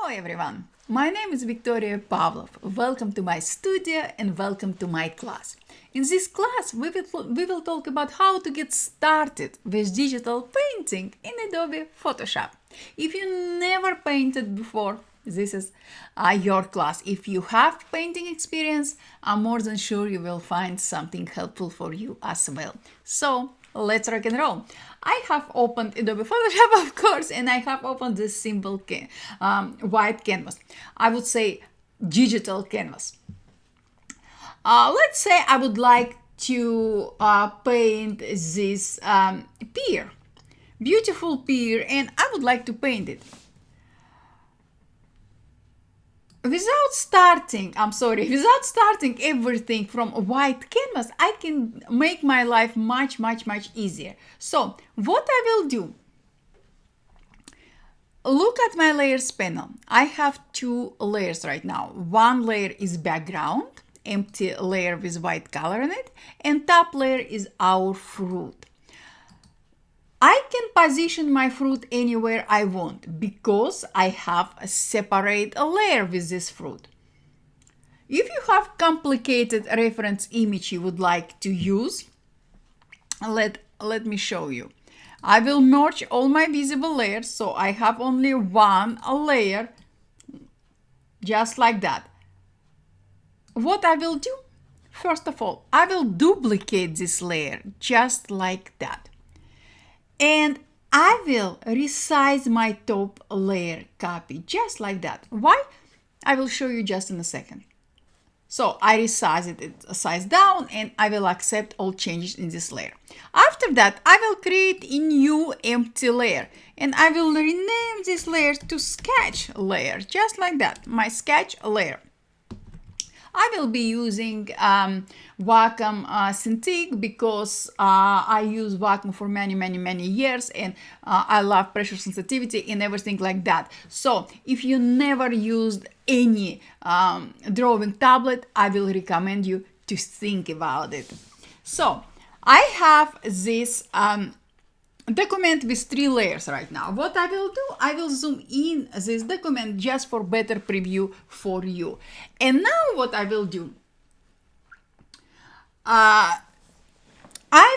Hello everyone, my name is Victoria Pavlov. Welcome to my studio and welcome to my class. In this class, we will talk about how to get started with digital painting in Adobe Photoshop. If you never painted before, this is your class. If you have painting experience, I'm more than sure you will find something helpful for you as well. So let's rock and roll. I have opened Adobe Photoshop, of course, and I have opened this simple white canvas. I would say digital canvas. Let's say I would like to paint this pier, beautiful pier, and I would like to paint it. Without starting everything from a white canvas, I can make my life much easier. So what I will do, look at my layers panel. I have two layers right now. One layer is background, empty layer with white color in it, and top layer is our fruit. I can position my fruit anywhere I want because I have a separate layer with this fruit. If you have complicated reference image you would like to use, let me show you. I will merge all my visible layers, so I have only one layer, just like that. What I will do, first of all, I will duplicate this layer, just like that. And I will resize my top layer copy, just like that. Why? I will show you just in a second. So I resize it size down and I will accept all changes in this layer. After that, I will create a new empty layer and I will rename this layer to sketch layer, just like that, my sketch layer. I will be using Wacom Cintiq because I use Wacom for many years and I love pressure sensitivity and everything like that. So if you never used any drawing tablet, I will recommend you to think about it. So I have this document with 3 layers right now. What I will do, I will zoom in this document just for better preview for you. And now what I will do, I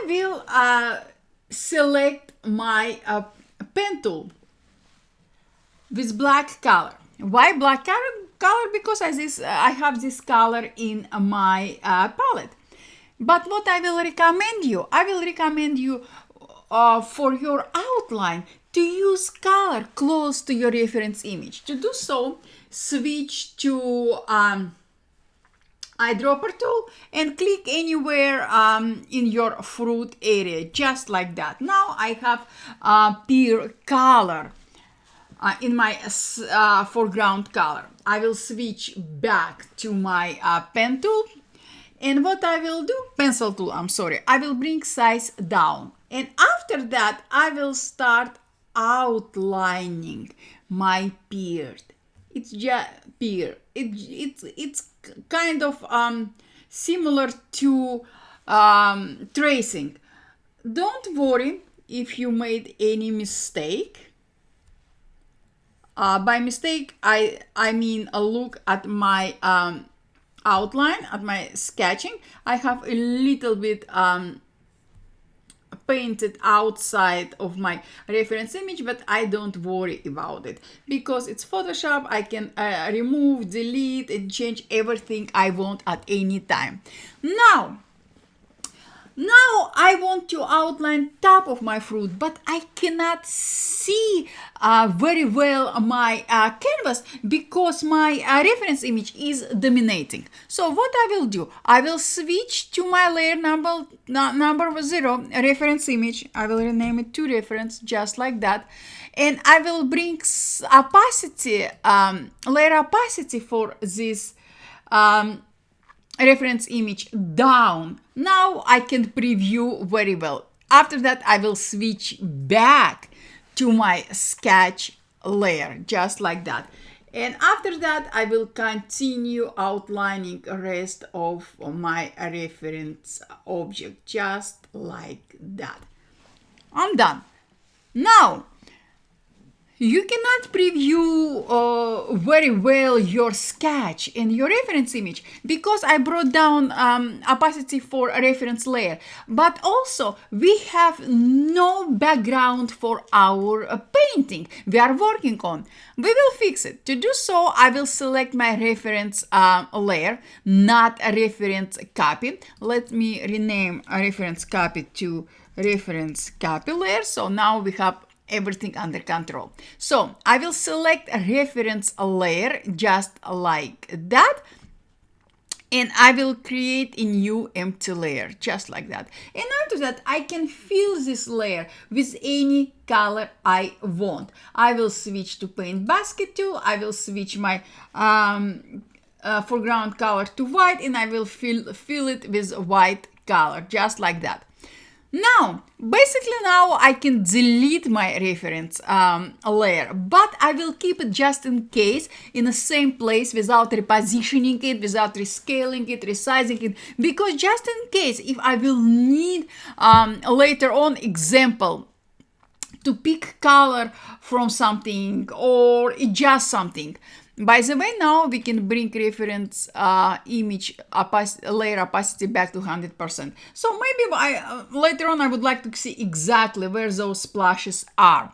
will select my pen tool with black color. Why black color? Because I have this color in my palette. But what I will recommend you, for your outline to use color close to your reference image. To do so, switch to eyedropper tool and click anywhere in your fruit area, just like that. Now I have pear color in my foreground color. I will switch back to my pen tool. And what I will do, pencil tool, I will bring size down. And after that, I will start outlining my beard. It's just beard. It's kind of similar to tracing. Don't worry if you made any mistake. By mistake, I mean a look at my outline, at my sketching. I have a little bit painted outside of my reference image, but I don't worry about it because it's Photoshop. I can remove, delete, and change everything I want at any time. Now I want to outline top of my fruit, but I cannot see very well my canvas because my reference image is dominating. So what I will do, I will switch to my layer number 0, reference image. I will rename it to reference, just like that. And I will bring opacity, layer opacity for this reference image down. Now I can preview very well. After that, I will switch back to my sketch layer, just like that. And after that, I will continue outlining the rest of my reference object, just like that. I'm done. Now, You cannot preview very well your sketch and your reference image because I brought down opacity for a reference layer. But also we have no background for our painting we are working on. We will fix it. To do so, I will select my reference layer, not a reference copy. Let me rename a reference copy to reference copy layer. So now we have everything under control. So I will select a reference layer just like that. And I will create a new empty layer just like that. And after that, I can fill this layer with any color I want. I will switch to Paint Basket tool. I will switch my foreground color to white, and I will fill it with white color just like that. Now, basically now I can delete my reference layer, but I will keep it just in case in the same place without repositioning it, without rescaling it, resizing it, because just in case if I will need later on example to pick color from something or adjust something. By the way, now we can bring reference image layer opacity back to 100%. So maybe later on I would like to see exactly where those splashes are.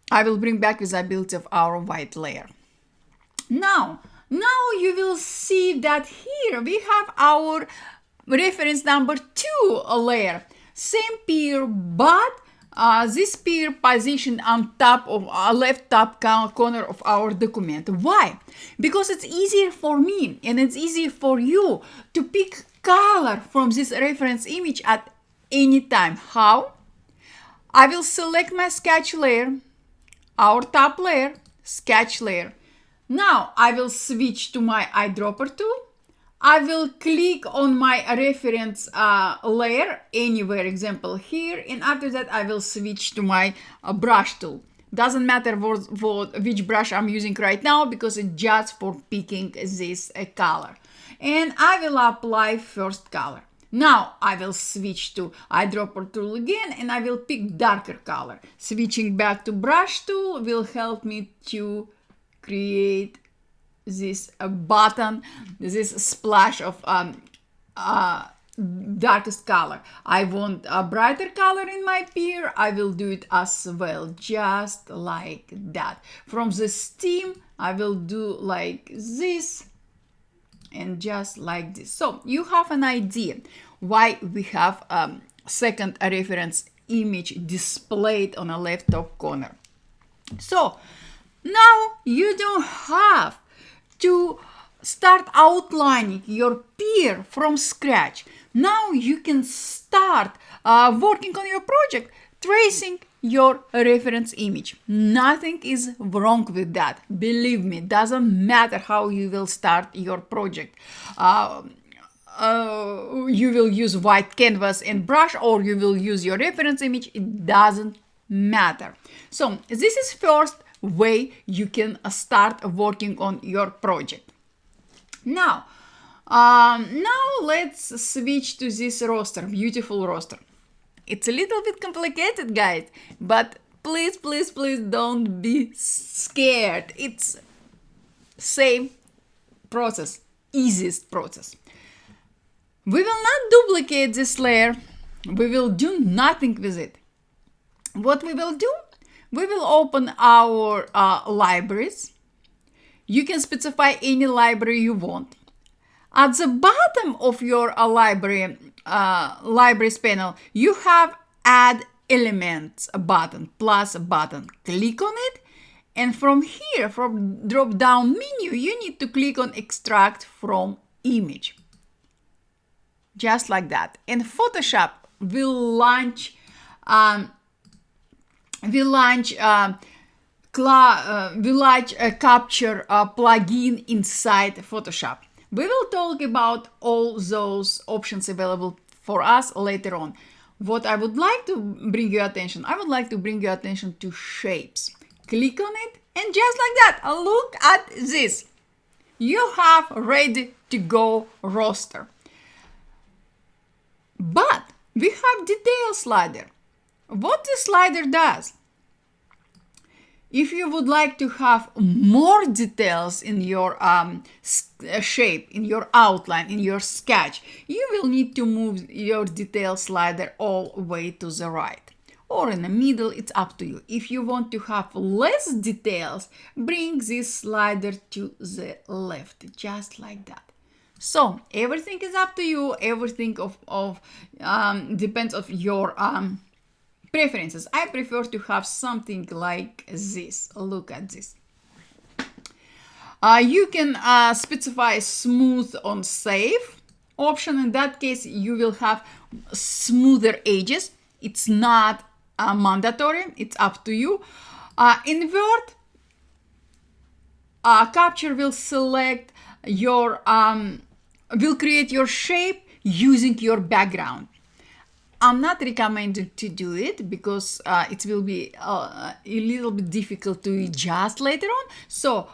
I will bring back visibility of our white layer. Now you will see that here we have our reference number 2 layer. Same peer, but this peer positioned on top of left top corner of our document. Why? Because it's easier for me and it's easier for you to pick color from this reference image at any time. How? I will select my sketch layer, our top layer, sketch layer. Now I will switch to my eyedropper tool. I will click on my reference layer anywhere, example here, and after that I will switch to my brush tool. Doesn't matter which brush I'm using right now because it's just for picking this color. And I will apply first color. Now I will switch to eyedropper tool again and I will pick darker color. Switching back to brush tool will help me to create this button, this splash of darkest color. I want a brighter color in my peer. I will do it as well, just like that. From the stem, I will do like this and just like this. So you have an idea why we have second reference image displayed on the left top corner. So now you don't have to start outlining your peer from scratch. Now you can start working on your project, tracing your reference image. Nothing is wrong with that. Believe me, doesn't matter how you will start your project. You will use white canvas and brush, or you will use your reference image. It doesn't matter. So this is first way you can start working on your project. Now let's switch to this roster, beautiful roster. It's a little bit complicated, guys, but please don't be scared. It's same process, easiest process. We will not duplicate this layer. We will do nothing with it. What we will do? We will open our libraries. You can specify any library you want. At the bottom of your libraries panel, you have Add Elements button, plus button. Click on it, and from here, from drop-down menu, you need to click on Extract from Image. Just like that. And Photoshop will launch Capture plugin inside Photoshop. We will talk about all those options available for us later on. What I would like to bring your attention, I would like to bring your attention to shapes. Click on it, and just like that, look at this. You have ready to go roster. But we have detail slider. What the slider does? If you would like to have more details in your shape, in your outline, in your sketch, you will need to move your detail slider all the way to the right. Or in the middle, it's up to you. If you want to have less details, bring this slider to the left, just like that. So everything is up to you. Everything depends on your preferences. I prefer to have something like this. Look at this. You can specify smooth on safe option. In that case, you will have smoother edges. It's not mandatory. It's up to you. Invert capture will select your will create your shape using your background. I'm not recommending to do it because it will be a little bit difficult to adjust later on. So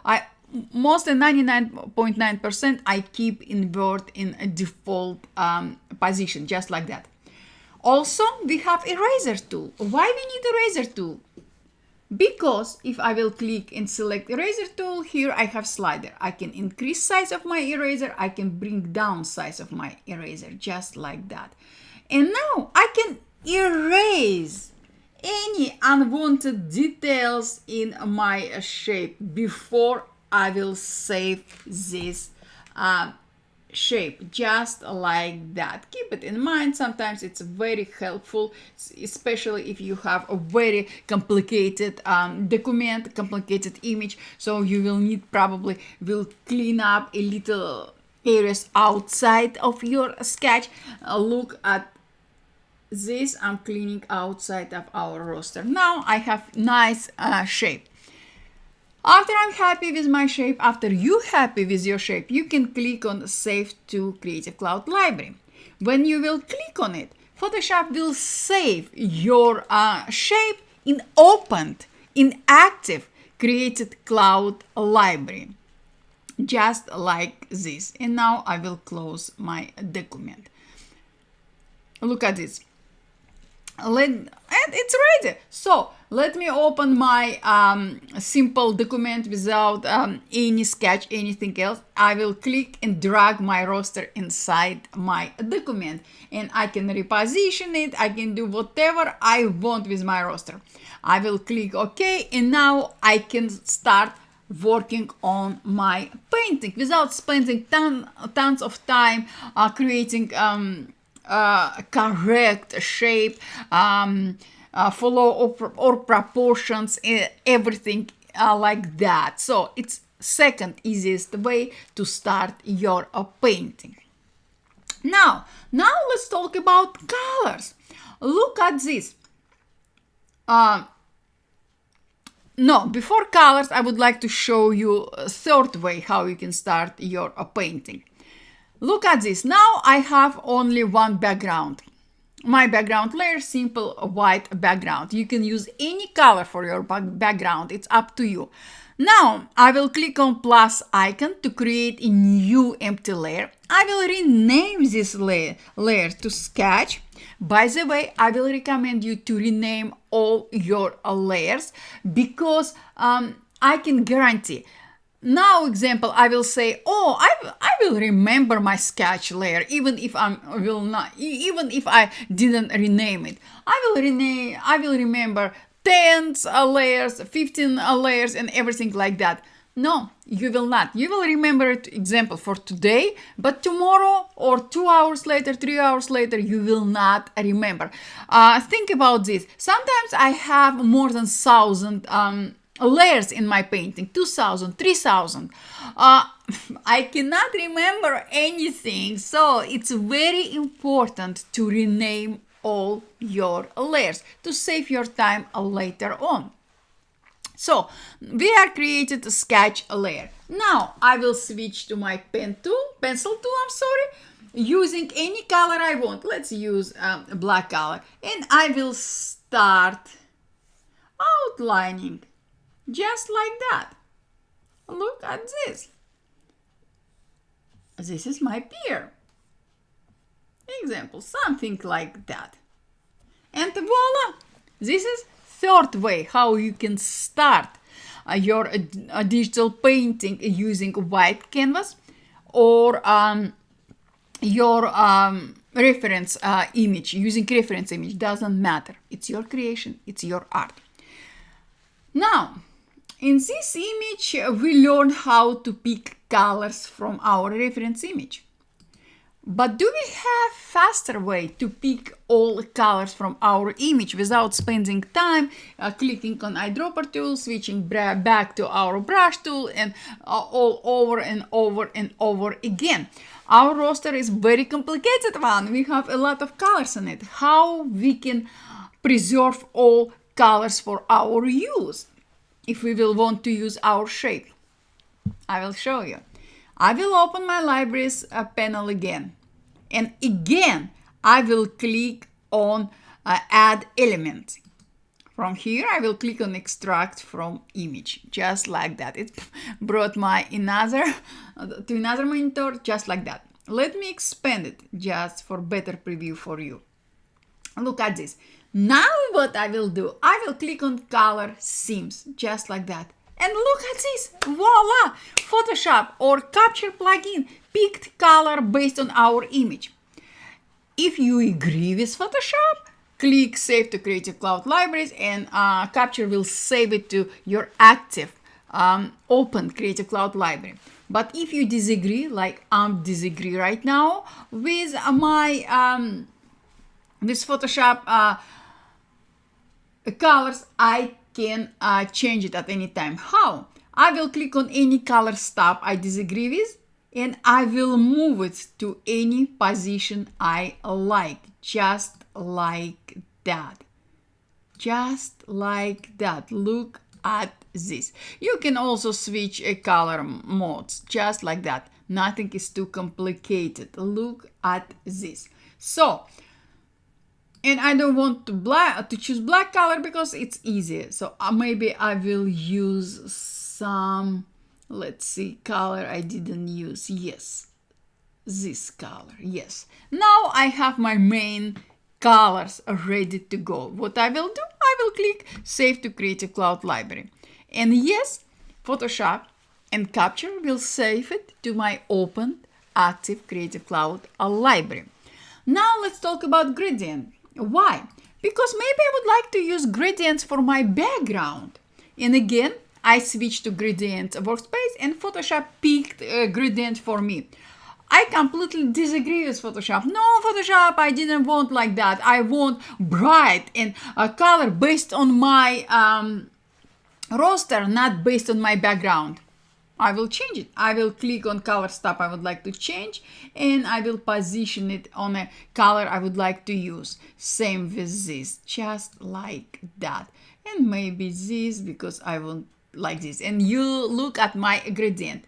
mostly 99.9% I keep invert in a default position, just like that. Also, we have eraser tool. Why we need eraser tool? Because if I will click and select eraser tool, here I have slider. I can increase size of my eraser. I can bring down size of my eraser, just like that. And now I can erase any unwanted details in my shape before I will save this shape, just like that. Keep it in mind. Sometimes it's very helpful, especially if you have a very complicated document, complicated image. So you will need will clean up a little areas outside of your sketch. Look at this. I'm cleaning outside of our roster. Now I have nice shape. After I'm happy with my shape, after you happy with your shape, you can click on Save to Creative Cloud Library. When you will click on it, Photoshop will save your shape in opened, in active Creative Cloud Library. Just like this. And now I will close my document. Look at this. And it's ready. So let me open my simple document without any sketch, anything else. I will click and drag my roster inside my document, and I can reposition it. I can do whatever I want with my roster. I will click OK, and now I can start working on my painting without spending tons of time creating correct shape, follow or proportions, everything like that. So it's second easiest way to start your painting. Now let's talk about colors. Look at this. No, before colors, I would like to show you a third way how you can start your painting. Look at this. Now I have only one background. My background layer, simple white background. You can use any color for your background. It's up to you. Now I will click on plus icon to create a new empty layer. I will rename this layer to sketch. By the way, I will recommend you to rename all your layers because I can guarantee. Now, example, I will say, oh, I will remember my sketch layer, even if even if I didn't rename it. I will remember 10 layers, 15 layers, and everything like that. No, you will not. You will remember it, example, for today, but tomorrow or 2 hours later, 3 hours later, you will not remember. Think about this. Sometimes I have more than 1,000 layers in my painting, 2,000, 3,000. I cannot remember anything, so it's very important to rename all your layers to save your time later on. So we are created a sketch layer. Now I will switch to my pencil tool, using any color I want. Let's use black color, and I will start outlining. Just like that. Look at this. This is my pear. Example, something like that. And voila! This is third way how you can start your digital painting using white canvas, or your reference image, using reference image, doesn't matter. It's your creation, it's your art. Now, in this image, we learn how to pick colors from our reference image. But do we have faster way to pick all colors from our image without spending time clicking on eyedropper tool, switching back to our brush tool, and all over and over and over again? Our roster is very complicated one. We have a lot of colors in it. How we can preserve all colors for our use if we will want to use our shape? I will show you. I will open my libraries panel again. And again, I will click on add element. From here, I will click on extract from image, just like that. It brought my to another monitor, just like that. Let me expand it just for better preview for you. Look at this. Now what I will do, I will click on color themes, just like that. And look at this, voila! Photoshop or Capture plugin picked color based on our image. If you agree with Photoshop, click Save to Creative Cloud Libraries, and Capture will save it to your active open Creative Cloud library. But if you disagree, like disagree right now with my this Photoshop colors, I can change it at any time. How? I will click on any color stop I disagree with, and I will move it to any position I like, just like that. Just like that. Look at this. You can also switch color modes, just like that. Nothing is too complicated. Look at this. So, and I don't want to choose black color because it's easier. So maybe I will use some, let's see, color I didn't use. Yes, this color. Yes. Now I have my main colors ready to go. What I will do, I will click Save to Creative Cloud Library. And yes, Photoshop and Capture will save it to my open active Creative Cloud library. Now let's talk about gradient. Why? Because maybe I would like to use gradients for my background. And again, I switched to gradient workspace and Photoshop picked a gradient for me. I completely disagree with Photoshop. No, Photoshop, I didn't want like that. I want bright and a color based on my roster, not based on my background. I will change it. I will click on color stop I would like to change, and I will position it on a color I would like to use. Same with this, just like that. And maybe this, because I want like this. And you look at my gradient.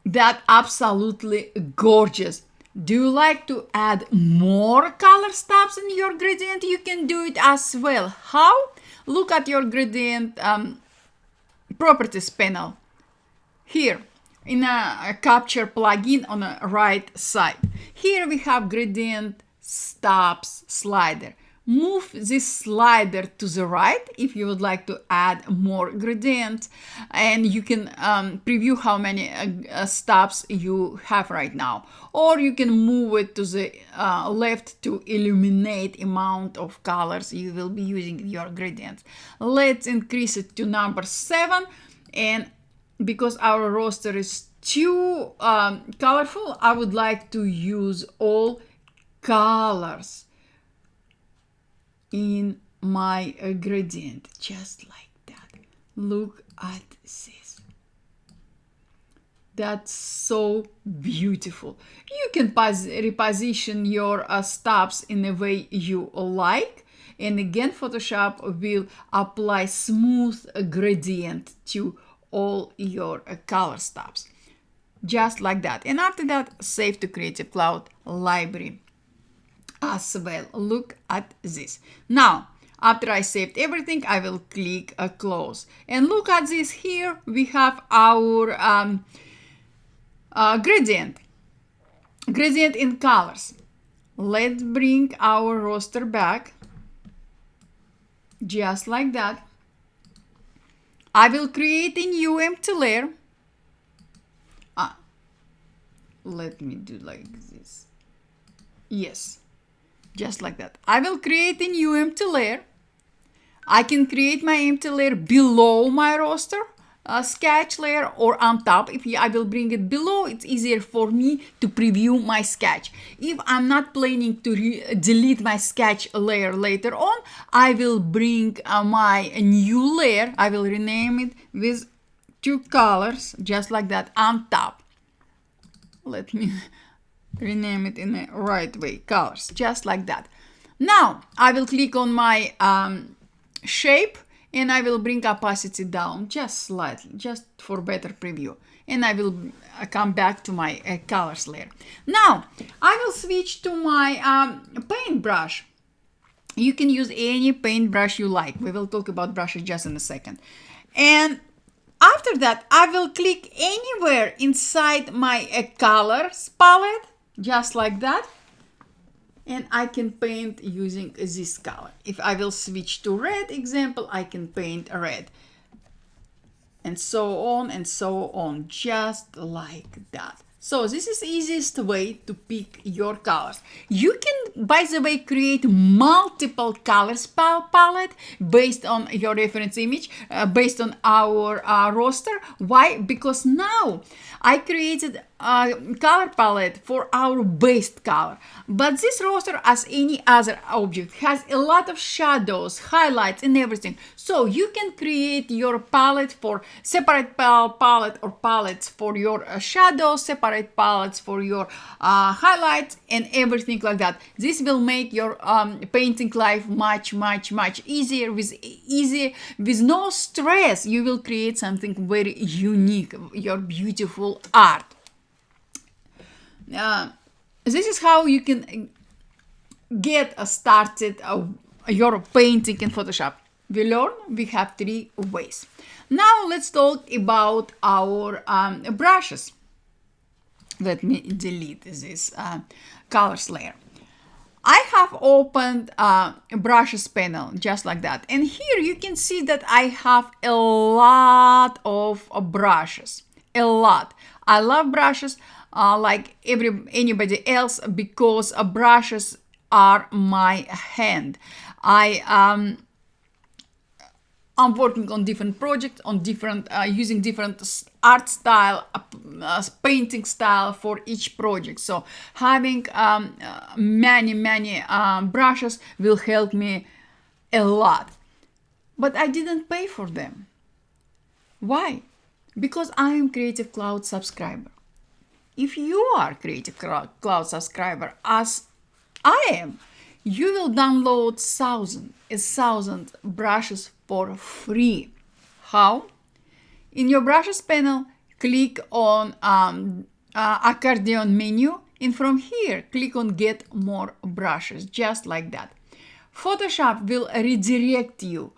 That absolutely gorgeous. Do you like to add more color stops in your gradient? You can do it as well. How? Look at your gradient properties panel here in a Capture plugin on the right side. Here we have gradient stops slider. Move this slider to the right if you would like to add more gradient, and you can preview how many stops you have right now, or you can move it to the left to illuminate amount of colors you will be using in your gradients. Let's increase it to number 7, and because our roster is too colorful, I would like to use all colors in my gradient, just like that. Look at this. That's so beautiful. You can reposition your stops in a way you like, and again Photoshop will apply smooth gradient to all your color stops, just like that. And after that, save to Creative Cloud library as well. Look at this. Now, after I saved everything, I will click close. And look at this. Here we have our gradient in colors. Let's bring our roster back, just like that. I will create a new empty layer. Let me do like this. Yes, just like that. I will create a new empty layer. I can create my empty layer below my raster sketch layer or on top. If I will bring it below, it's easier for me to preview my sketch. If I'm not planning to delete my sketch layer later on, I will bring my new layer. I will rename it with 2 colors, just like that, on top. Let me rename it in the right way, colors, just like that. Now I will click on my shape and I will bring opacity down just slightly, just for better preview. And I will come back to my colors layer. Now I will switch to my paintbrush. You can use any paintbrush you like. We will talk about brushes just in a second. And after that, I will click anywhere inside my colors palette, just like that. And I can paint using this color. If I will switch to red example, I can paint red. And so on, just like that. So this is the easiest way to pick your colors. You can, by the way, create multiple colors palette based on your reference image, based on our roster. Why? Because now I created a color palette for our base color. But this roster, as any other object, has a lot of shadows, highlights, and everything. So you can create your palette for separate palette or palettes for your shadows, separate palettes for your highlights, and everything like that. This will make your painting life much easier. With no stress. You will create something very unique, your beautiful art. This is how you can get started your painting in Photoshop. We have 3 ways. Now let's talk about our brushes. Let me delete this colors layer. I have opened a brushes panel just like that. And here you can see that I have a lot of brushes. A lot. I love brushes like anybody else because brushes are my hand. I'm working on different projects, on different using different art style, painting style for each project. So having many brushes will help me a lot. But I didn't pay for them. Why? Because I am Creative Cloud subscriber. If you are Creative Cloud subscriber, as I am, you will download 1,000 brushes for free. How? In your brushes panel, click on accordion menu, and from here, click on Get More Brushes, just like that. Photoshop will redirect you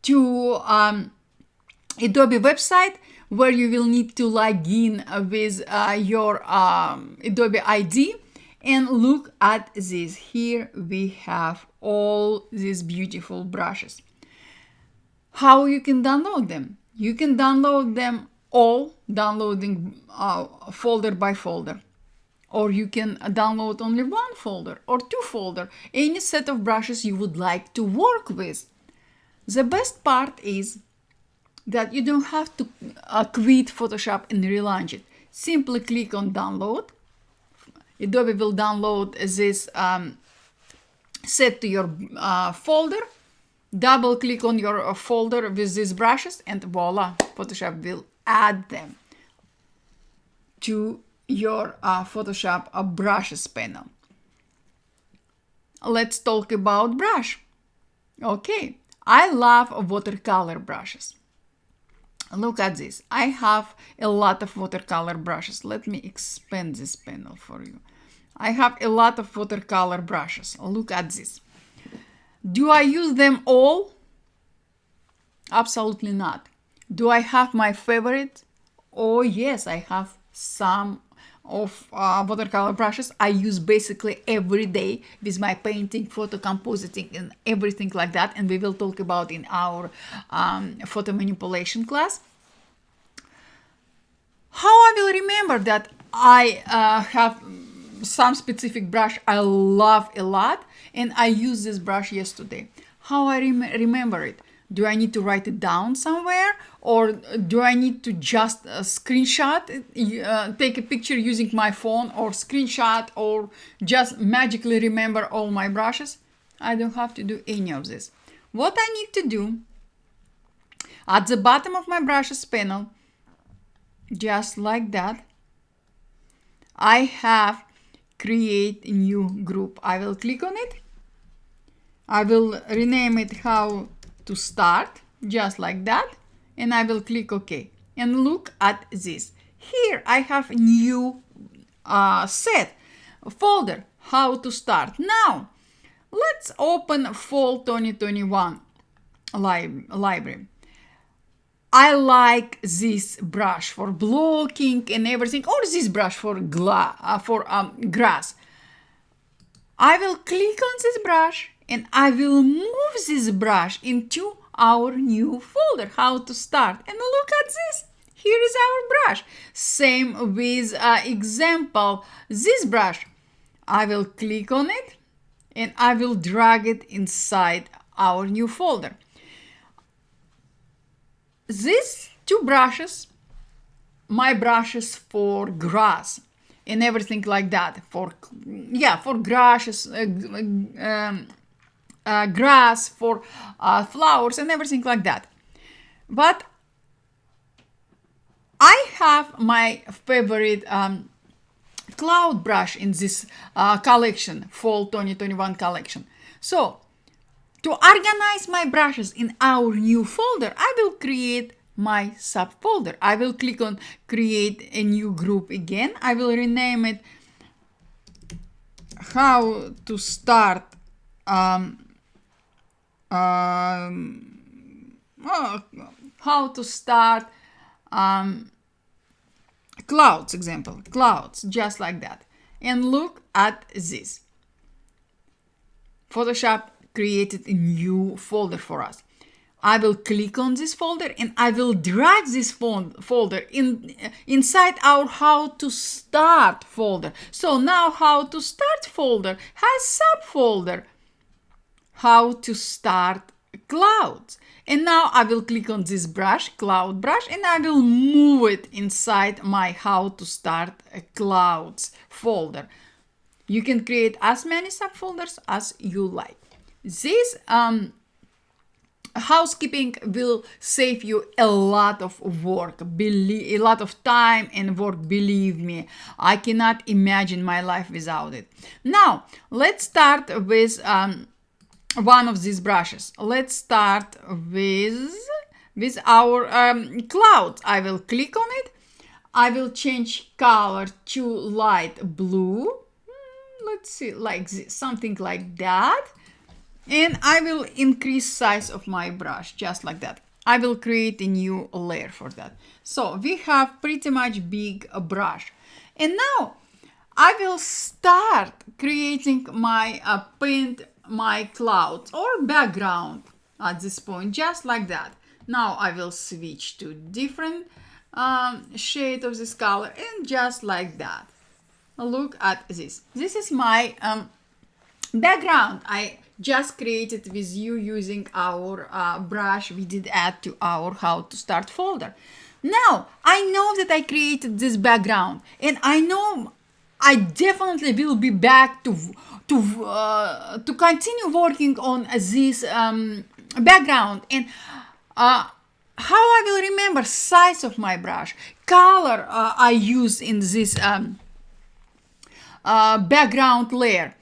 to Adobe website where you will need to log in with your Adobe ID. And look at this. Here we have all these beautiful brushes. How you can download them? You can download them all, downloading folder by folder. Or you can download only 1 folder or 2 folder, any set of brushes you would like to work with. The best part is that you don't have to quit Photoshop and relaunch it. Simply click on download. Adobe will download this set to your folder. Double click on your folder with these brushes and voila, Photoshop will add them to your Photoshop brushes panel. Let's talk about brush. Okay, I love watercolor brushes. Look at this. I have a lot of watercolor brushes. Let me expand this panel for you. I have a lot of watercolor brushes. Look at this. Do I use them all? Absolutely not. Do I have my favorite? Oh yes, I have some of watercolor brushes I use basically every day with my painting, photo compositing, and everything like that. And we will talk about in our photo manipulation class. How I will remember that I have some specific brush I love a lot and I used this brush yesterday. How I remember it? Do I need to write it down somewhere, or do I need to just screenshot it, take a picture using my phone, or screenshot, or just magically remember all my brushes? I don't have to do any of this. What I need to do, at the bottom of my brushes panel, just like that, I have create a new group. I will click on it. I will rename it how to start, just like that, and I will click OK. And look at this. Here I have new set folder, how to start. Now let's open Fall 2021 library. I like this brush for blocking and everything, or this brush for grass. I will click on this brush and I will move this brush into our new folder, how to start. And look at this. Here is our brush. Same with example, this brush. I will click on it and I will drag it inside our new folder. These two brushes, my brushes for grass and everything like that, for grasses, grass, for flowers and everything like that. But I have my favorite cloud brush in this collection, Fall 2021 collection. So to organize my brushes in our new folder, I will create my subfolder. I will click on create a new group again. I will rename it how to start clouds, example, clouds, just like that. And look at this. Photoshop created a new folder for us. I will click on this folder and I will drag this folder inside our how to start folder. So now how to start folder has subfolder how to start clouds. And now I will click on this brush, cloud brush, and I will move it inside my how to start clouds folder. You can create as many subfolders as you like. This housekeeping will save you a lot of work, a lot of time and work, believe me. I cannot imagine my life without it. Now, let's start with one of these brushes. Let's start with our clouds. I will click on it. I will change color to light blue. Let's see, like this, something like that. And I will increase size of my brush, just like that. I will create a new layer for that. So we have pretty much big brush. And now I will start creating my paint my clouds or background at this point, just like that. Now I will switch to different shade of this color and just like that. Look at this. This is my background I just created with you using our brush we did add to our how to start folder. Now I know that I created this background and I know I definitely will be back to continue working on this background and how I will remember size of my brush, color I use in this background layer.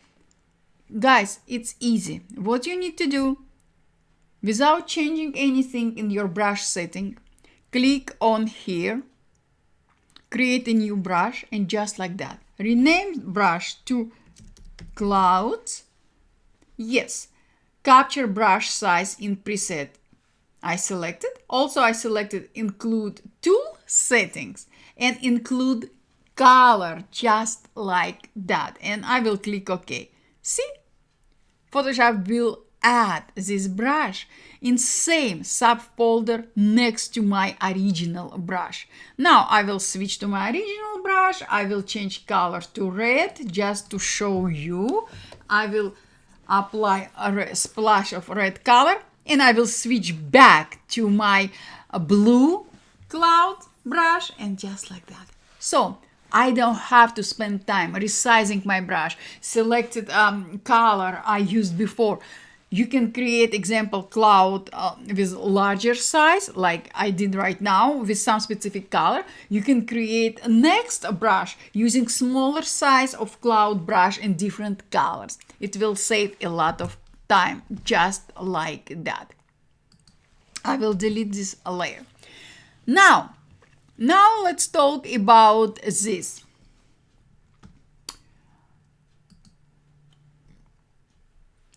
Guys, it's easy. What you need to do, without changing anything in your brush setting, click on here, create a new brush, and just like that, rename brush to clouds. Yes, capture brush size in preset. I selected. Also, I selected include tool settings and include color just like that. And I will click OK. See? Photoshop will add this brush in same subfolder next to my original brush. Now I will switch to my original brush. I will change color to red just to show you. I will apply a splash of red color and I will switch back to my blue cloud brush and just like that. So I don't have to spend time resizing my brush, selected color I used before. You can create example cloud with larger size like I did right now with some specific color. You can create a next brush using smaller size of cloud brush in different colors. It will save a lot of time just like that. I will delete this layer. Now let's talk about this.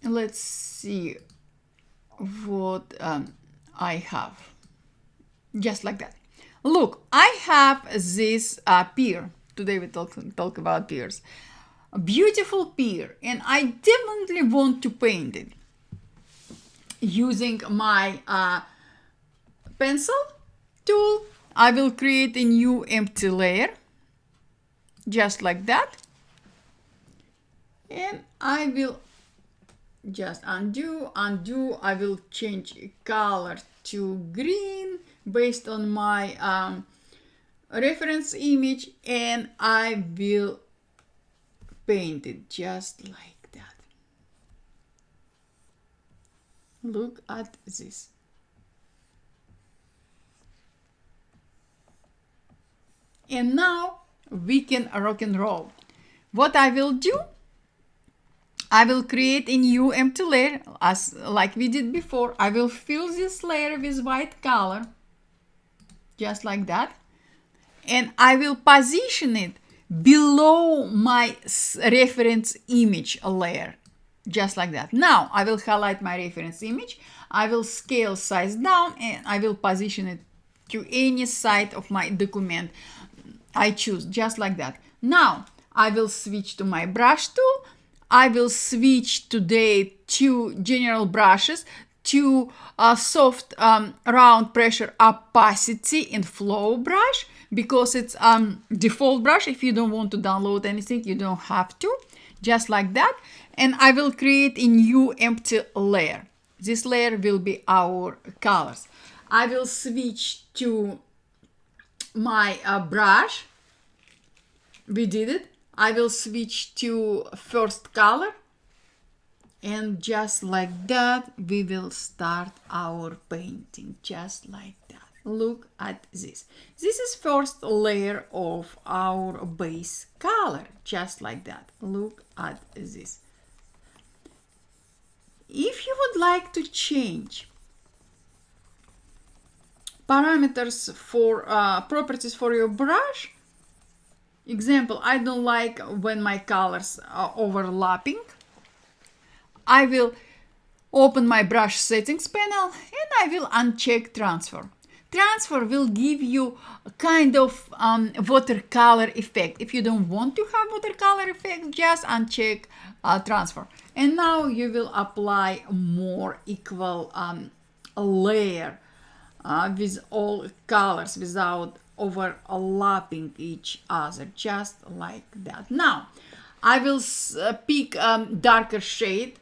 Let's see what I have. Just like that. Look, I have this pear. Today we talk about pears. A beautiful pear, and I definitely want to paint it using my pencil tool. I will create a new empty layer, just like that. And I will just undo. I will change color to green based on my reference image, and I will paint it just like that. Look at this. And now we can rock and roll. What I will do, I will create a new empty layer as like we did before. I will fill this layer with white color, just like that. And I will position it below my reference image layer, just like that. Now I will highlight my reference image. I will scale size down and I will position it to any side of my document I choose, just like that. Now I will switch to my brush tool. I will switch today to general brushes, to soft round pressure opacity and flow brush, because it's default brush. If you don't want to download anything, you don't have to, just like that. And I will create a new empty layer. This layer will be our colors. I will switch to my brush. We did it. I will switch to first color, and just like that we will start our painting, just like that. Look at this. This is first layer of our base color, just like that. Look at this. If you would like to change parameters for properties for your brush, example, I don't like when my colors are overlapping, I will open my brush settings panel and I will uncheck transfer. Transfer will give you a kind of watercolor effect. If you don't want to have watercolor effect, just uncheck transfer. And now you will apply more equal layer with all colors without overlapping each other, just like that. Now I will pick darker shade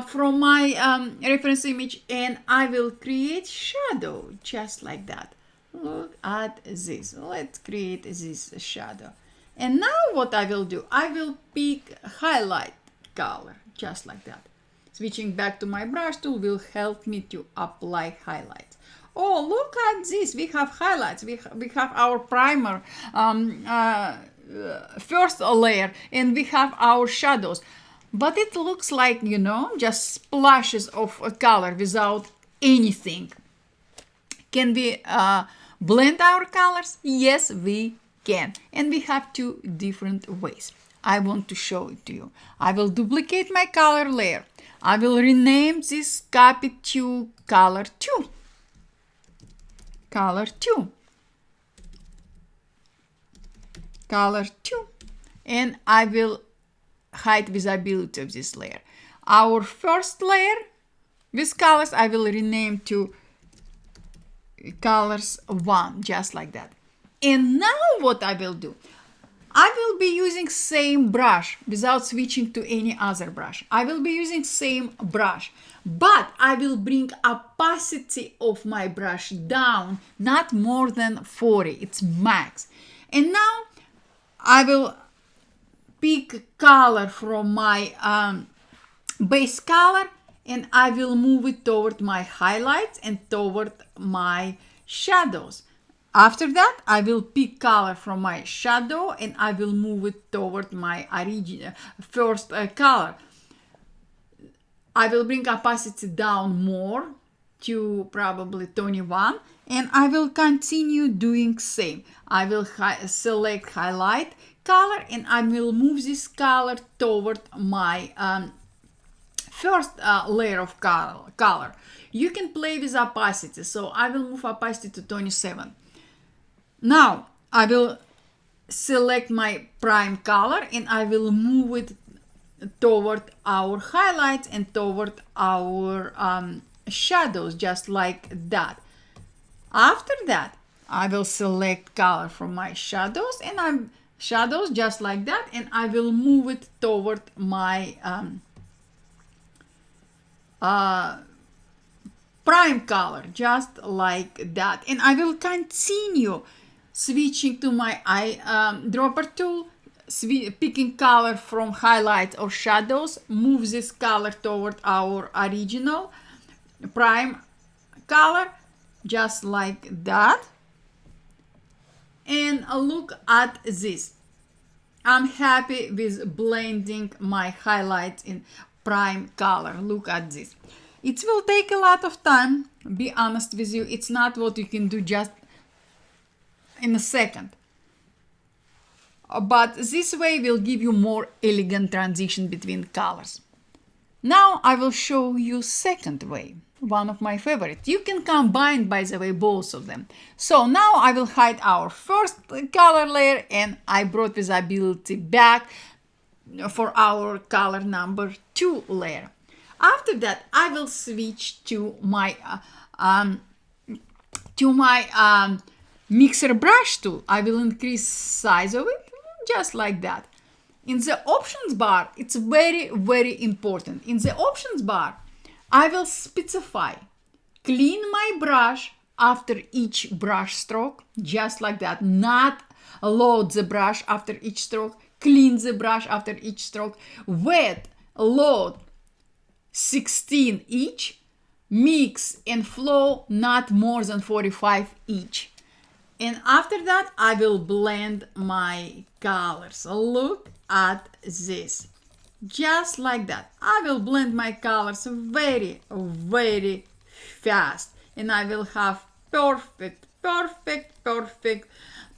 from my reference image, and I will create shadow, just like that. Look at this. Let's create this shadow. And now what I will do, I will pick highlight color, just like that. Switching back to my brush tool will help me to apply highlights. Oh, look at this. We have highlights. We have our primer, first layer, and we have our shadows. But it looks like, just splashes of color without anything. Can we blend our colors? Yes, we can. And we have two different ways. I want to show it to you. I will duplicate my color layer. I will rename this copy to color 2. Color 2. color 2, and I will hide visibility of this layer. Our first layer with colors I will rename to colors 1, just like that. And now what I will do, I will be using same brush without switching to any other brush. I will be using same brush, but I will bring opacity of my brush down, not more than 40, it's max. And now I will pick color from my base color, and I will move it toward my highlights and toward my shadows. After that, I will pick color from my shadow and I will move it toward my original first color. I will bring opacity down more to probably 21, and I will continue doing same. I will select highlight color and I will move this color toward my first layer of color. You can play with opacity, so I will move opacity to 27. Now I will select my prime color and I will move it toward our highlights and toward our shadows, just like that. After that, I will select color from my shadows and I'm shadows just like that, and I will move it toward my prime color, just like that. And I will continue switching to my eyedropper tool, picking color from highlights or shadows, move this color toward our original prime color, just like that. And look at this. I'm happy with blending my highlights in prime color. Look at this. It will take a lot of time, be honest with you. It's not what you can do just in a second. But this way will give you more elegant transition between colors. Now I will show you second way, one of my favorites. You can combine, by the way, both of them. So now I will hide our first color layer and I brought visibility back for our color number 2 layer. After that, I will switch to my mixer brush tool. I will increase size of it, just like that. In the options bar, it's very, very important. In the options bar, I will specify clean my brush after each brush stroke, just like that. Not load the brush after each stroke, clean the brush after each stroke, wet, load 16 each, mix and flow not more than 45 each. And after that, I will blend my colors. Look at this. Just like that. I will blend my colors very, very fast. And I will have perfect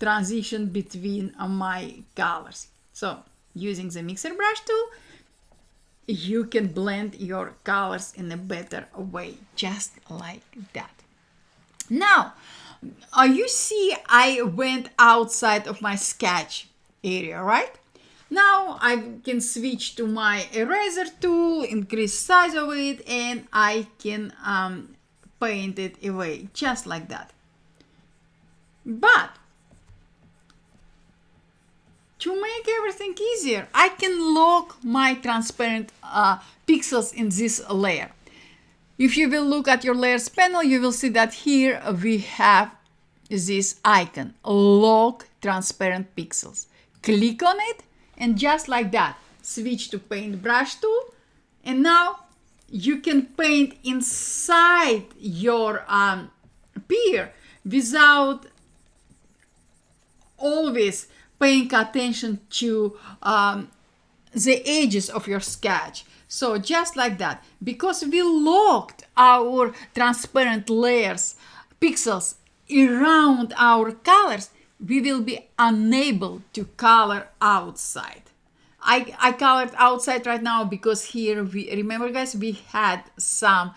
transition between my colors. So, using the mixer brush tool, you can blend your colors in a better way, just like that. Now, you see I went outside of my sketch area, right? Now I can switch to my eraser tool, increase size of it, and I can paint it away, just like that. But to make everything easier, I can lock my transparent pixels in this layer. If you will look at your layers panel, you will see that here we have this icon, lock transparent pixels. Click on it and just like that, switch to paint brush tool. And now you can paint inside your pier without always paying attention to the edges of your sketch. So just like that, because we locked our transparent layers, pixels around our colors, we will be unable to color outside. I colored outside right now because here remember guys, we had some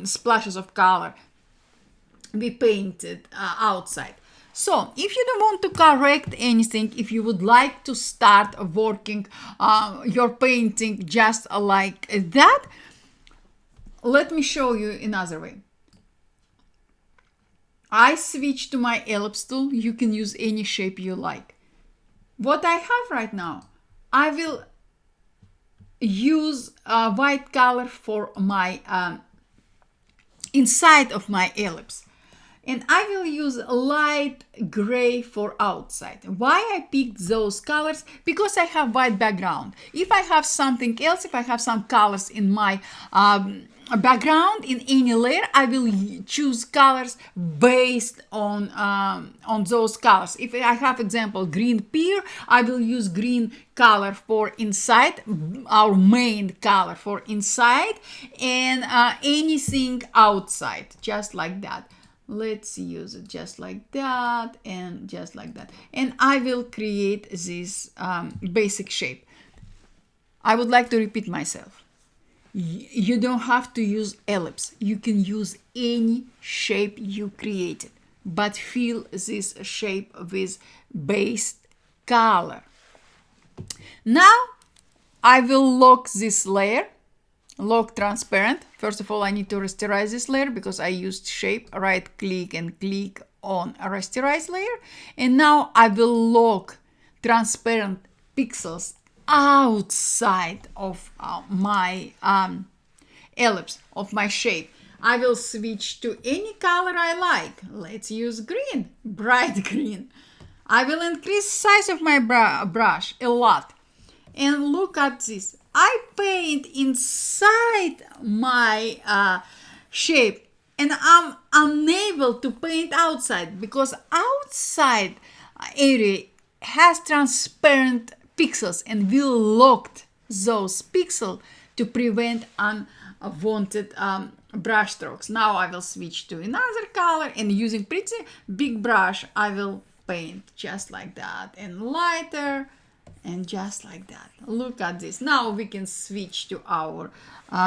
splashes of color we painted outside. So if you don't want to correct anything, if you would like to start working your painting just like that, let me show you another way. I switch to my ellipse tool. You can use any shape you like. What I have right now, I will use white color for my inside of my ellipse. And I will use light gray for outside. Why I picked those colors? Because I have white background. If I have something else, if I have some colors in my background in any layer, I will choose colors based on those colors. If I have example green pear, I will use green color for inside, our main color for inside, and anything outside, just like that. Let's use it just like that and just like that. And I will create this basic shape. I would like to repeat myself. You don't have to use ellipse. You can use any shape you created, but fill this shape with base color. Now I will lock this layer. Lock transparent. First of all, I need to rasterize this layer because I used shape. Right click and click on a rasterize layer. And now I will lock transparent pixels outside of my ellipse, of my shape. I will switch to any color I like. Let's use green, bright green. I will increase size of my brush a lot. And look at this. I paint inside my shape and I'm unable to paint outside because outside area has transparent pixels and we locked those pixels to prevent unwanted brush strokes. Now I will switch to another color and using pretty big brush I will paint just like that and lighter. And just like that. Look at this. Now we can switch to our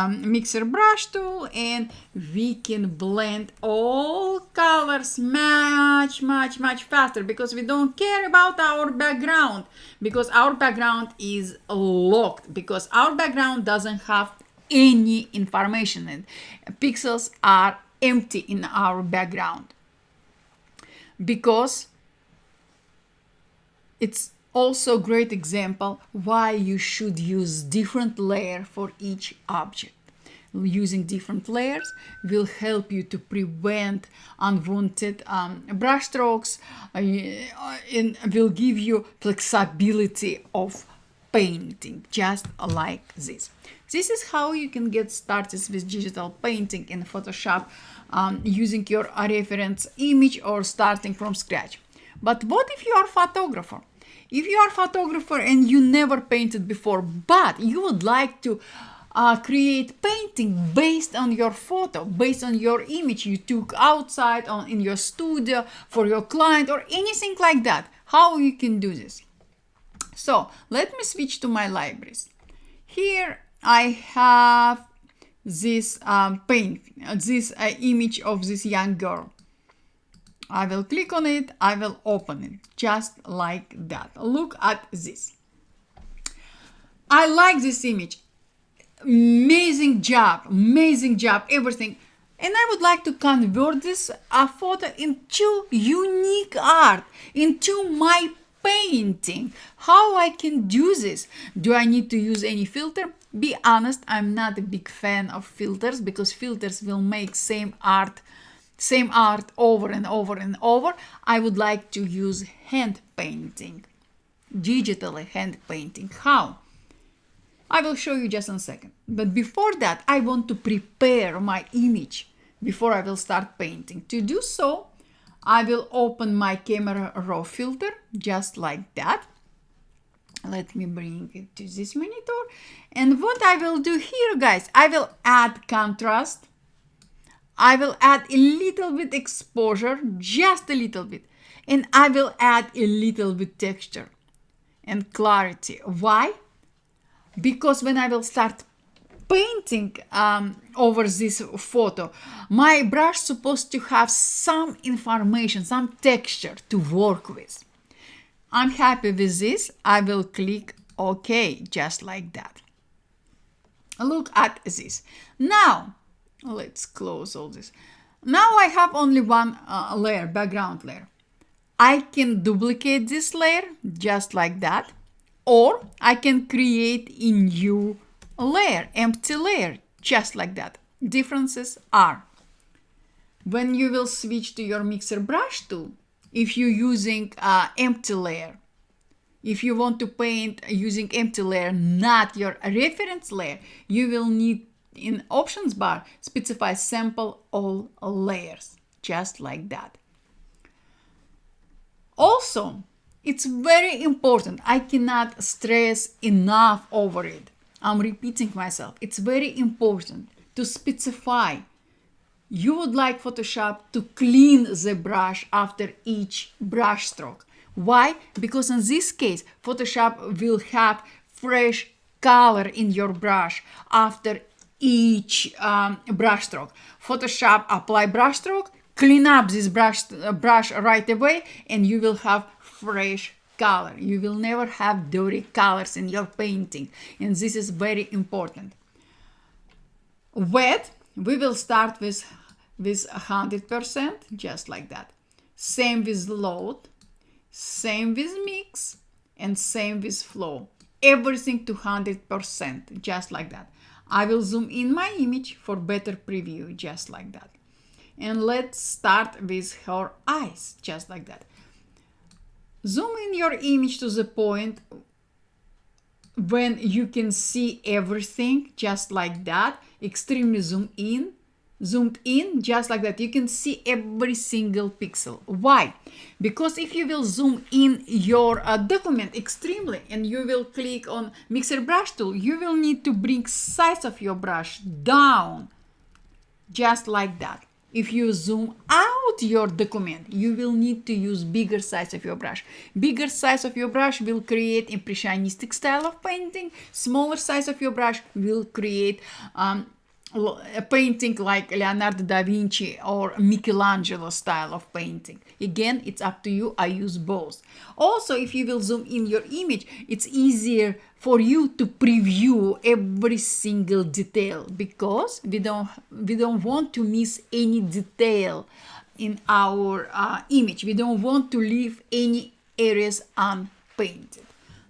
mixer brush tool and we can blend all colors much faster because we don't care about our background, because our background is locked, because our background doesn't have any information in it. Pixels are empty in our background because it's also a great example why you should use different layer for each object. Using different layers will help you to prevent unwanted brush strokes and will give you flexibility of painting, just like this. This is how you can get started with digital painting in Photoshop using your reference image or starting from scratch. But what if you are a photographer? If you are a photographer and you never painted before, but you would like to create painting based on your photo, based on your image you took outside in your studio for your client or anything like that, how you can do this? So let me switch to my libraries. Here I have this image of this young girl. I will click on it, I will open it, just like that. Look at this. I like this image. Amazing job, everything. And I would like to convert this photo into unique art, into my painting. How I can do this? Do I need to use any filter? Be honest, I'm not a big fan of filters because filters will make same art over and over and over. I would like to use hand painting, digitally hand painting. How? I will show you just in a second. But before that, I want to prepare my image before I will start painting. To do so, I will open my camera raw filter just like that. Let me bring it to this monitor. And what I will do here, guys, I will add contrast. I will add a little bit exposure, just a little bit. And I will add a little bit texture and clarity. Why? Because when I will start painting over this photo, my brush supposed to have some information, some texture to work with. I'm happy with this. I will click OK, just like that. Look at this. Now, let's close all this. Now I have only one layer, background layer. I can duplicate this layer just like that, or I can create a new layer, empty layer, just like that. Differences are, when you will switch to your mixer brush tool, if you're using empty layer, if you want to paint using empty layer, not your reference layer, you will need in options bar specify sample all layers, just like that. Also, it's very important. I cannot stress enough over it. I'm repeating myself. It's very important to specify. You would like Photoshop to clean the brush after each brush stroke. Why? Because in this case, Photoshop will have fresh color in your brush after each brush stroke. Photoshop apply brush stroke, clean up this brush right away, and you will have fresh color. You will never have dirty colors in your painting, and this is very important. Wet, we will start with 100%, just like that. Same with load, same with mix, and same with flow. Everything to 100%, just like that. I will zoom in my image for better preview, just like that. And let's start with her eyes, just like that. Zoom in your image to the point when you can see everything, just like that. Extremely zoomed in, just like that. You can see every single pixel. Why? Because if you will zoom in your document extremely and you will click on mixer brush tool, you will need to bring size of your brush down, just like that. If you zoom out your document, you will need to use bigger size of your brush. Bigger size of your brush will create impressionistic style of painting. Smaller size of your brush will create a painting like Leonardo da Vinci or Michelangelo style of painting. Again, it's up to you. I use both. Also, if you will zoom in your image, it's easier for you to preview every single detail, because we don't want to miss any detail in our image. We don't want to leave any areas unpainted.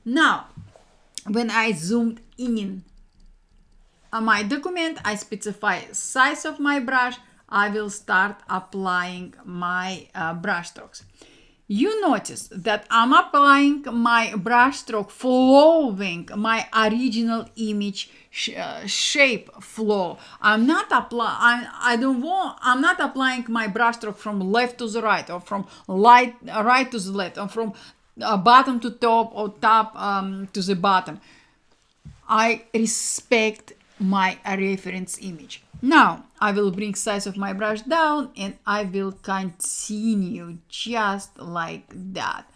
Now, when I zoomed in my document, I specify size of my brush. I will start applying my brush strokes. You notice that I'm applying my brush stroke following my original image shape flow. I'm not applying my brush stroke from left to the right, or from right to the left, or from bottom to top, or top to the bottom. I respect my reference image. Now I will bring size of my brush down, and I will continue just like that,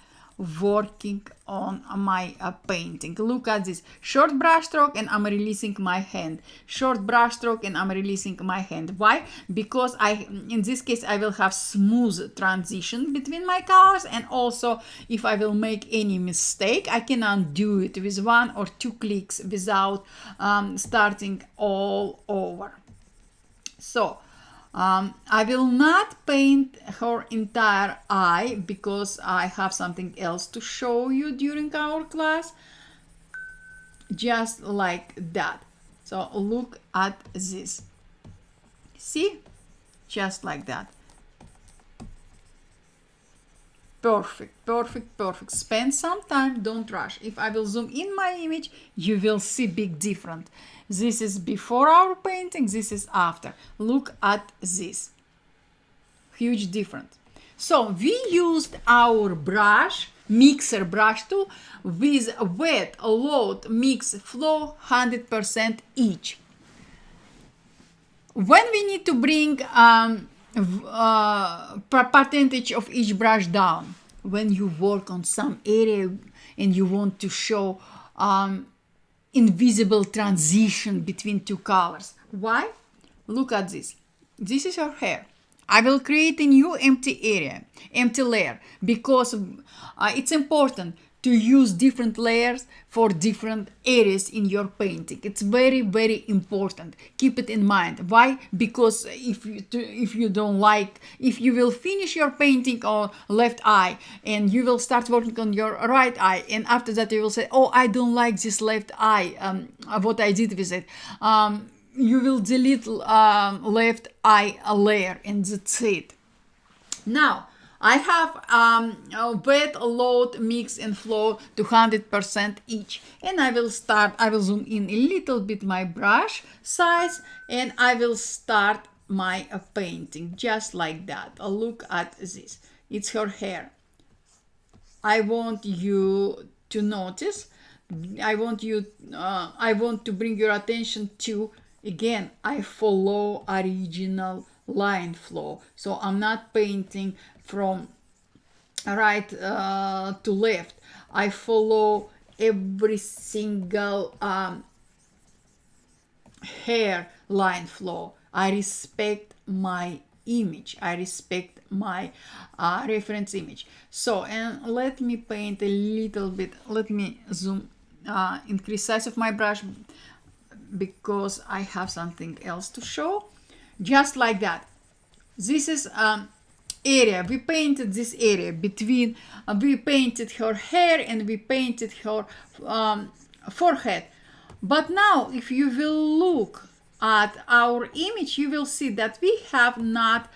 working on my painting. Look at this. Short brush stroke and I'm releasing my hand. Short brush stroke and I'm releasing my hand. Why? Because in this case I will have smooth transition between my colors, and also if I will make any mistake, I can undo it with 1 or 2 clicks without starting all over. So I will not paint her entire eye because I have something else to show you during our class. Just like that. So look at this. See? Just like that. Perfect, perfect, perfect. Spend some time, don't rush. If I will zoom in my image, you will see big difference. This is before our painting, this is after. Look at this. Huge difference. So we used our brush, mixer brush tool, with wet, load, mix, flow, 100% each. When we need to bring percentage of each brush down, when you work on some area and you want to show invisible transition between two colors. Why? Look at this. This is her hair. I will create a new empty layer, because it's important to use different layers for different areas in your painting. It's very, very important. Keep it in mind. Why? Because if you don't like, if you will finish your painting on left eye and you will start working on your right eye, and after that you will say, oh, I don't like this left eye, what I did with it. You will delete left eye layer, and that's it. Now, I have wet, load, mix, and flow to 100% each. And I will zoom in a little bit my brush size, and I will start my painting just like that. Look at this. It's her hair. I want you to notice. I want to bring your attention to, again, I follow original line flow. So I'm not painting from right to left. I follow every single hair line flow. I respect my image. I respect my reference image. So, and let me paint a little bit. Let me zoom, increase size of my brush, because I have something else to show. Just like that. This is area. We painted this area between, we painted her hair and we painted her forehead. But now, if you will look at our image, you will see that we have not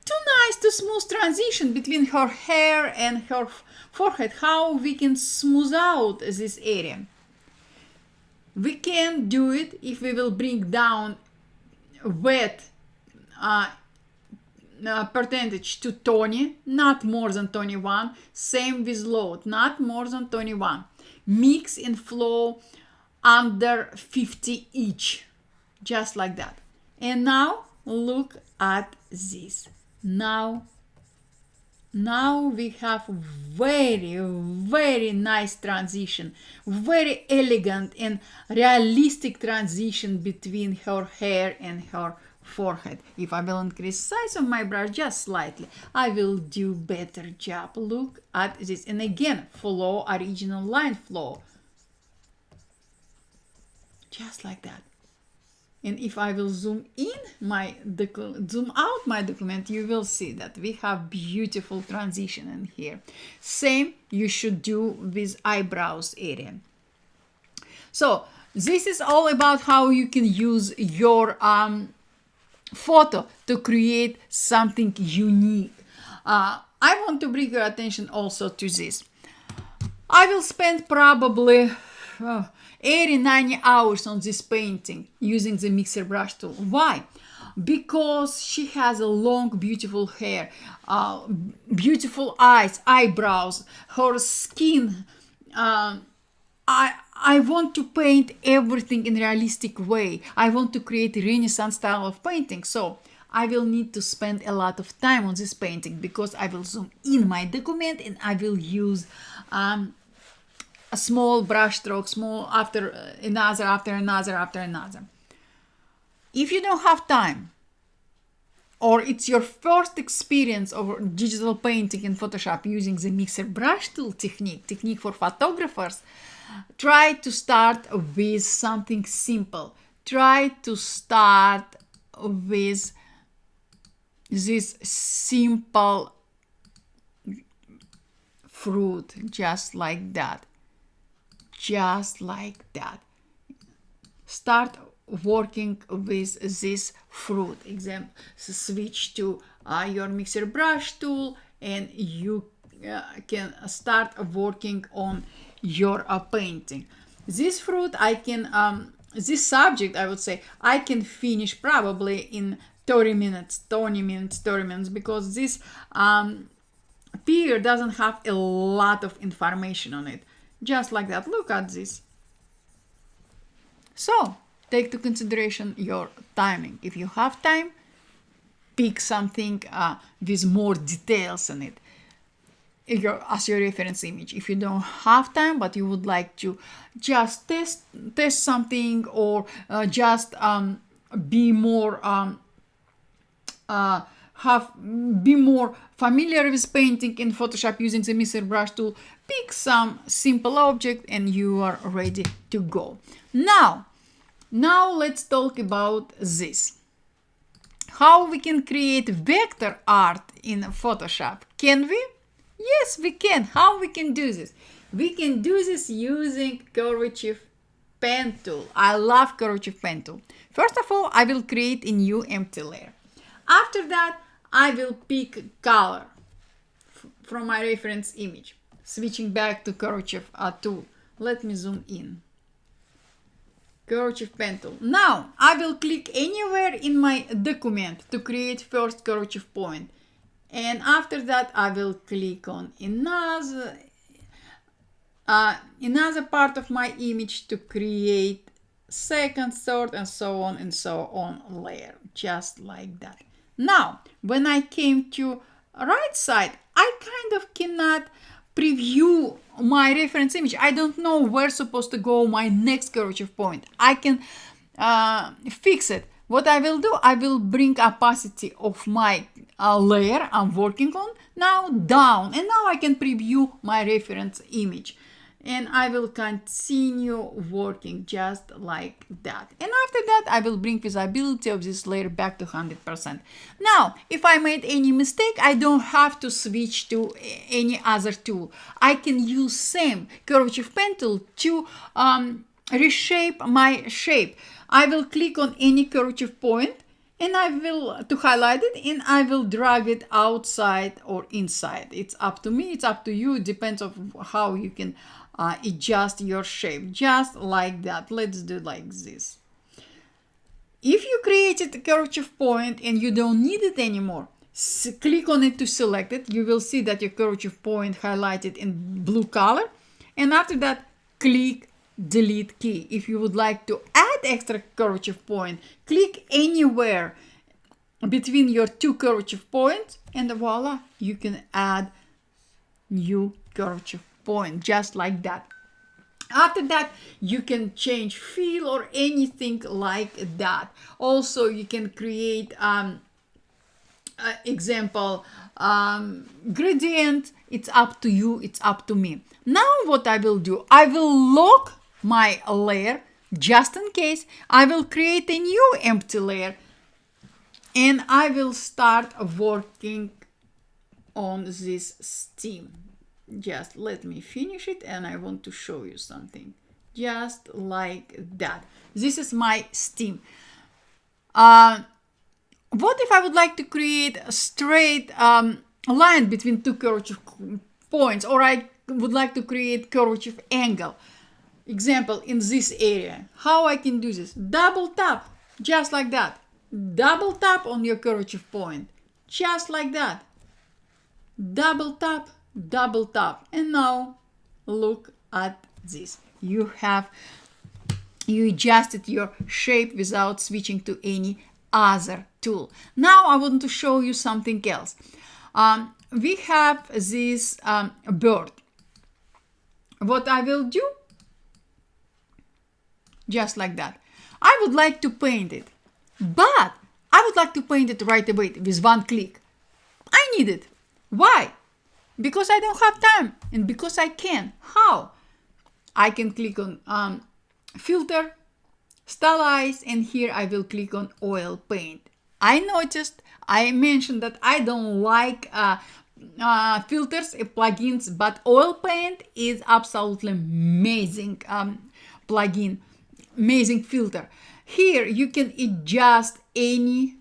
too nice to smooth transition between her hair and her forehead. How we can smooth out this area? We can do it if we will bring down wet percentage to 20, not more than 21. Same with load, not more than 21. Mix and flow under 50 each, just like that. And now look at this. Now we have very, very nice transition, very elegant and realistic transition between her hair and her forehead. If I will increase size of my brush just slightly, I will do better job. Look at this. And again, follow original line flow. Just like that. And if I will zoom out my document, you will see that we have beautiful transition in here. Same you should do with eyebrows area. So this is all about how you can use your photo to create something unique. I want to bring your attention also to this. I will spend probably 80-90 hours on this painting using the mixer brush tool. Why? Because she has a long, beautiful hair, beautiful eyes, eyebrows, her skin. I want to paint everything in realistic way. I want to create a Renaissance style of painting. So I will need to spend a lot of time on this painting, because I will zoom in my document and I will use a small brush stroke, small after another. If you don't have time, or it's your first experience of digital painting in Photoshop using the mixer brush tool technique for photographers, try to start with something simple. Try to start with this simple fruit, just like that. Just like that. Start working with this fruit. Example, switch to your mixer brush tool, and you can start working on your painting. This fruit I can, this subject I would say, I can finish probably in 30 minutes, because this pier doesn't have a lot of information on it. Just like that. Look at this. So take to consideration your timing. If you have time, pick something with more details in it. as your reference image. If you don't have time, but you would like to just test something, or just be more be more familiar with painting in Photoshop using the Mr. Brush tool, pick some simple object and you are ready to go. Now let's talk about this. How we can create vector art in Photoshop. Can we? Yes, we can. How we can do this? We can do this using Curvature Pen Tool. I love Curvature Pen Tool. First of all, I will create a new empty layer. After that, I will pick color from my reference image. Switching back to Curvature tool. Let me zoom in. Curvature Pen Tool. Now, I will click anywhere in my document to create first curvature point. And after that, I will click on another part of my image to create second, third, and so on layer, just like that. Now, when I came to right side, I kind of cannot preview my reference image. I don't know where's supposed to go my next curvature point. I can fix it. What I will do, I will bring opacity of my layer I'm working on now down, and now I can preview my reference image. And I will continue working just like that. And after that, I will bring visibility of this layer back to 100%. Now, if I made any mistake, I don't have to switch to any other tool. I can use same Curvature Pen Tool to reshape my shape. I will click on any curvature point and I will to highlight it, and I will drag it outside or inside. It's up to me, it's up to you. It depends on how you can adjust your shape, just like that. Let's do like this. If you created a curvature point and you don't need it anymore, click on it to select it. You will see that your curvature point highlighted in blue color, and after that click delete key. If you would like to add extra curvature point, click anywhere between your two curvature points, and voila, you can add new curvature point, just like that. After that, you can change fill or anything like that. Also, you can create example gradient. It's up to you, it's up to me. Now what I will do, I will lock my layer just in case. I will create a new empty layer and I will start working on this stem. Just let me finish it, and I want to show you something just like that. This is my stem. What if I would like to create a straight line between two curvature points, or I would like to create curvature angle? Example, in this area, how I can do this? Double tap, just like that. Double tap on your curvature point, just like that. Double tap, and now look at this. You adjusted your shape without switching to any other tool. Now I want to show you something else. We have this bird. What I will do, just like that. I would like to paint it, but I would like to paint it right away with one click. I need it. Why? Because I don't have time, and because I can. How? I can click on filter, stylize, and here I will click on oil paint. I mentioned that I don't like filters, plugins, but oil paint is absolutely amazing plugin, amazing filter. Here you can adjust any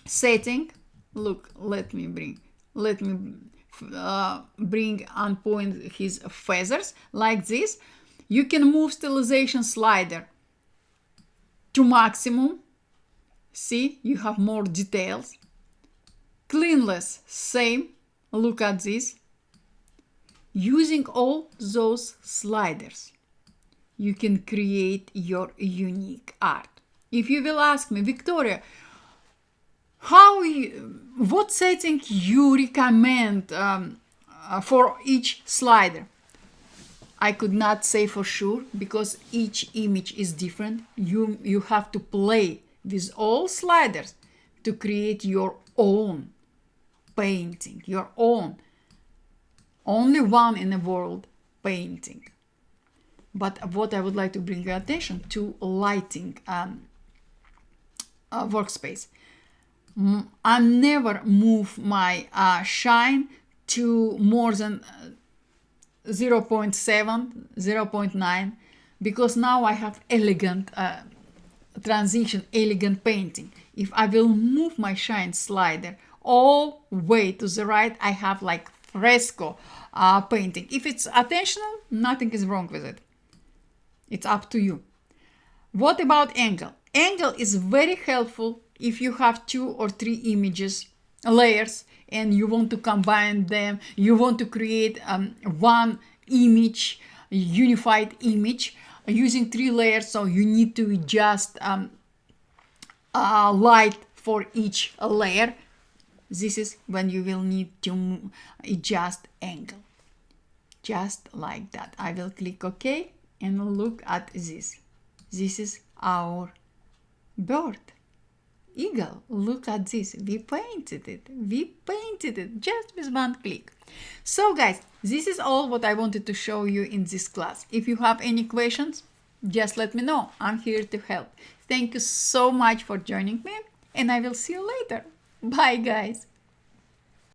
setting. Look, let me bring on point his feathers like this. You can move stylization slider to maximum. See, you have more details. Cleanless, same. Look at this. Using all those sliders, you can create your unique art. If you will ask me, Victoria, what setting you recommend for each slider. I could not say for sure because each image is different. You have to play with all sliders to create your own painting, your own, only one in the world painting. But what I would like to bring your attention to, lighting workspace. I never move my shine to more than 0.7, 0.9, because now I have elegant transition, elegant painting. If I will move my shine slider all way to the right, I have like fresco painting. If it's attentional, nothing is wrong with it. It's up to you. What about angle? Angle is very helpful if you have 2 or 3 images, layers, and you want to combine them. You want to create one image, unified image using 3 layers. So you need to adjust light for each layer. This is when you will need to adjust angle. Just like that. I will click OK and look at this. This is our bird. Eagle. Look at this. We painted it. We painted it just with one click. So guys, this is all what I wanted to show you in this class. If you have any questions, just let me know. I'm here to help. Thank you so much for joining me, and I will see you later. Bye guys.